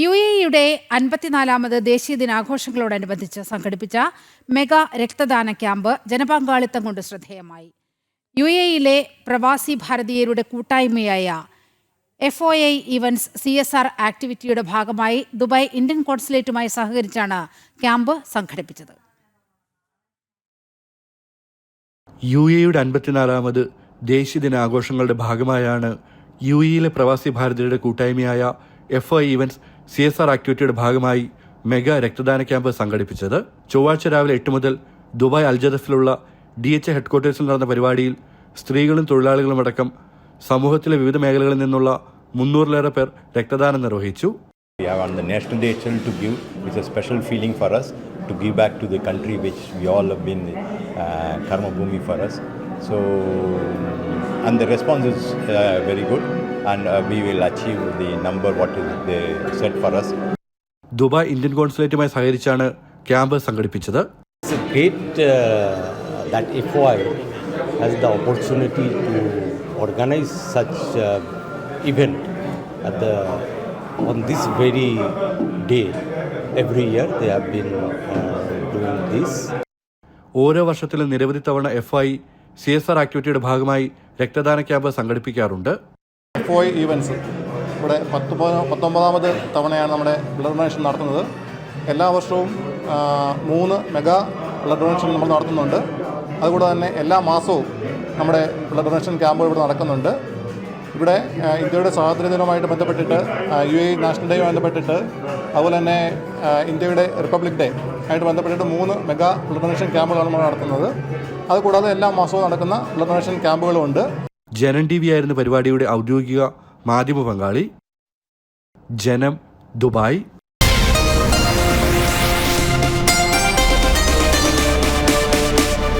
UAE-യുടെ 54-ാമത് ദേശീയ ദിനാഘോഷങ്ങളോടനുബന്ധിച്ച് സംഘടിപ്പിച്ച മെഗാ രക്തദാന ക്യാമ്പ് ജനപങ്കാളിത്തം കൊണ്ട് ശ്രദ്ധേയമായി. UAE-യിലെ പ്രവാസി ഭാരതീയരുടെ കൂട്ടായ്മയായ FOI ഇവന്റ്സ് CSR ആക്ടിവിറ്റിയുടെ ഭാഗമായി ദുബായ് ഇന്ത്യൻ കോൺസുലേറ്റുമായി സഹകരിച്ചാണ് ക്യാമ്പ് സംഘടിപ്പിച്ചത്. UAE-യുടെ 54-ാമത് ദേശീയ ദിനാഘോഷങ്ങളുടെ ഭാഗമായാണ് UAE-യിലെ പ്രവാസി ഭാരതീയരുടെ കൂട്ടായ്മയായ FOI ഇവന്റ്സ് CSR ആക്ടിവിറ്റിയുടെ ഭാഗമായി മെഗാ രക്തദാന ക്യാമ്പ് സംഘടിപ്പിച്ചത്. ചൊവ്വാഴ്ച രാവിലെ 8 മുതൽ ദുബായ് അൽജദഫിലുള്ള DHA ഹെഡ്ക്വാർട്ടേഴ്സിൽ നടന്ന പരിപാടിയിൽ സ്ത്രീകളും തൊഴിലാളികളും അടക്കം സമൂഹത്തിലെ വിവിധ മേഖലകളിൽ നിന്നുള്ള 300-ലേറെ പേർ രക്തദാനം നിർവഹിച്ചു. We have on the National Day itself to give. It's a special feeling for us to give back to the country which we all have been karma bhumi for us. So, and the response is very good, and we will achieve the number what is they set for us. Dubai Indian കോൺസുലേറ്റുമായി സഹകരിച്ചാണ് camp സംഘടിപ്പിച്ചത്. It's a great that FOI has the opportunity to organize such event on this very day. Every year they have been doing this. ഓരോ വർഷത്തിലും നിരവധി തവണ FOI CSR ആക്ടിവിറ്റിയുടെ ഭാഗമായി രക്തദാന camp സംഘടിപ്പിക്കാറുണ്ട്. FOI ഇവൻറ്റ്സ് ഇവിടെ 19ാമത് തവണയാണ് നമ്മുടെ ബ്ലഡ് ഡൊണേഷൻ നടത്തുന്നത്. എല്ലാ വർഷവും 3 മെഗാ ബ്ലഡ് ഡൊണേഷൻ നമ്മൾ നടത്തുന്നുണ്ട്. അതുകൂടെ തന്നെ എല്ലാ മാസവും നമ്മുടെ ബ്ലഡ് ഡൊണേഷൻ ക്യാമ്പുകൾ ഇവിടെ നടക്കുന്നുണ്ട്. ഇവിടെ ഇന്ത്യയുടെ സ്വാതന്ത്ര്യ ദിനവുമായിട്ട് ബന്ധപ്പെട്ടിട്ട് UAE നാഷണൽ ഡേയുമായി ബന്ധപ്പെട്ടിട്ട് അതുപോലെ തന്നെ ഇന്ത്യയുടെ റിപ്പബ്ലിക് ഡേ ആയിട്ട് ബന്ധപ്പെട്ടിട്ട് 3 മെഗാ ബ്ലഡ് ഡൊണേഷൻ ക്യാമ്പുകളാണ് നമ്മൾ നടത്തുന്നത്. അതുകൂടാതെ എല്ലാ മാസവും നടക്കുന്ന ബ്ലഡ് ഡൊണേഷൻ ക്യാമ്പുകളുമുണ്ട്. ജനം TV ആയിരുന്നു പരിപാടിയുടെ ഔദ്യോഗിക മാധ്യമ പങ്കാളി. ജനം, ദുബായ്.